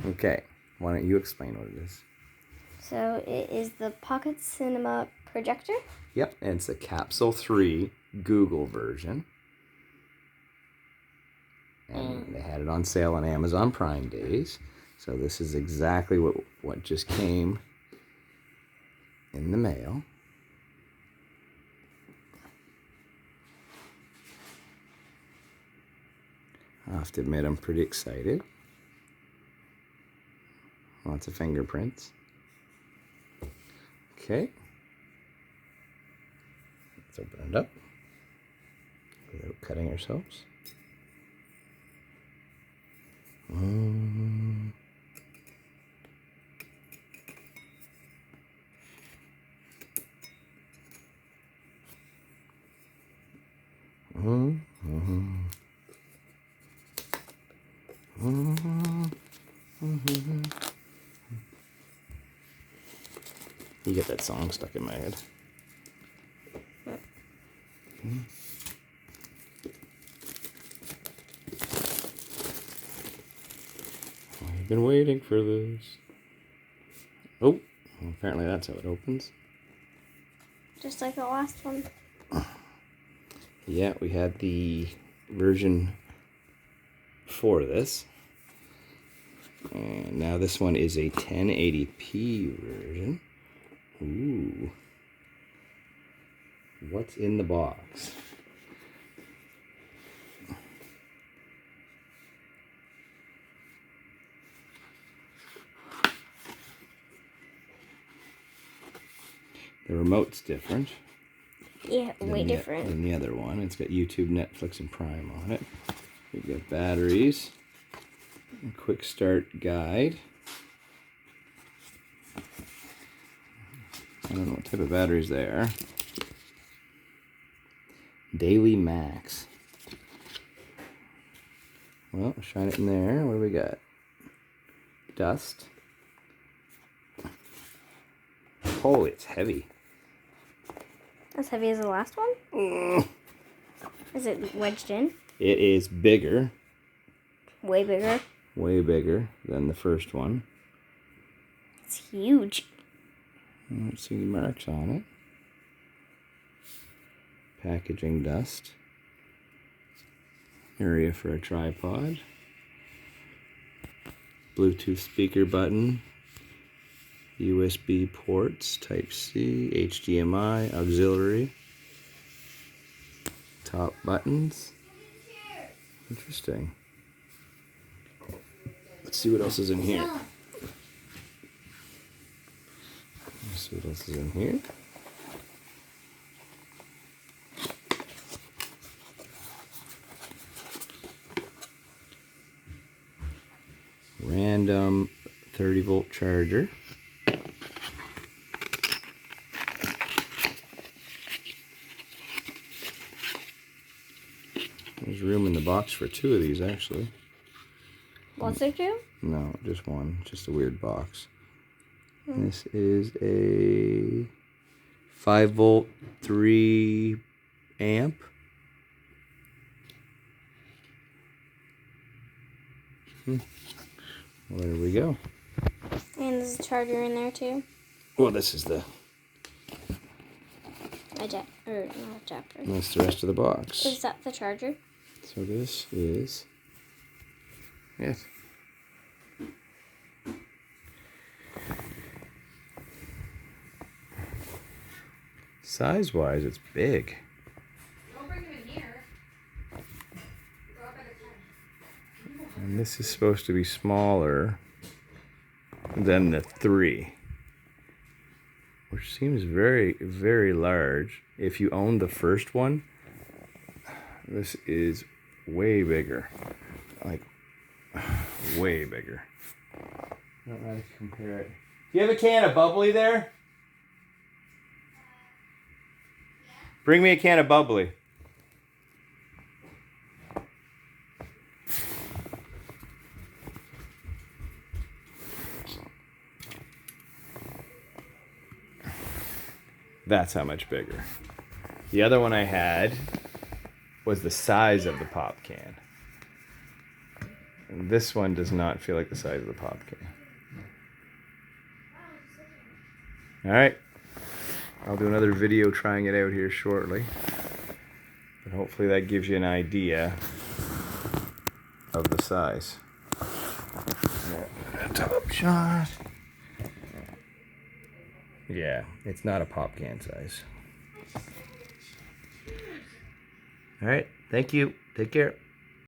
Okay, why don't you explain what it is? So it is the Pocket Cinema projector. Yep, and it's the Capsule 3 Google version. And they had it on sale on Amazon Prime Days. So this is exactly what just came in the mail. I have to admit, I'm pretty excited. Lots of fingerprints. Okay. Let's open it up without cutting ourselves. You get that song stuck in my head. I've been waiting for this. Oh, apparently that's how it opens. Just like the last one. Yeah, we had the version for this. And now this one is a 1080p version. Ooh. What's in the box? The remote's different. Yeah, way different than the other one. It's got YouTube, Netflix, and Prime on it. We've got batteries, a quick start guide. I don't know what type of batteries they are. Daily Max. Well, shine it in there. What do we got? Dust. Holy, it's heavy. As heavy as the last one? Is it wedged in? It is bigger. Way bigger. Way bigger than the first one. It's huge. I don't see any marks on it. Packaging dust. Area for a tripod. Bluetooth speaker button. USB ports, Type-C, HDMI, auxiliary. Top buttons. Interesting. Let's see what else is in here. Let's see what else is in here. Random 30-volt charger. There's room in the box for 2 of these, actually. Was there 2? No, just one. Just a weird box. This is a 5-volt, 3 amp. Well, there we go. And there's a charger in there too. Well, this is the... Not adapter. And that's the rest of the box. Is that the charger? So this is it. Size-wise, it's big. Don't bring them in here. Go up at a time. And this is supposed to be smaller than the 3. Which seems very, very large. If you own the first one, this is way bigger. Like, way bigger. I don't know how to compare it. Do you have a can of bubbly there? Bring me a can of bubbly. That's how much bigger. The other one I had was the size of the pop can. this one does not feel like the size of the pop can. All right. I'll do another video trying it out here shortly. But hopefully that gives you an idea of the size. Top shot. Yeah, it's not a pop can size. All right. Thank you. Take care.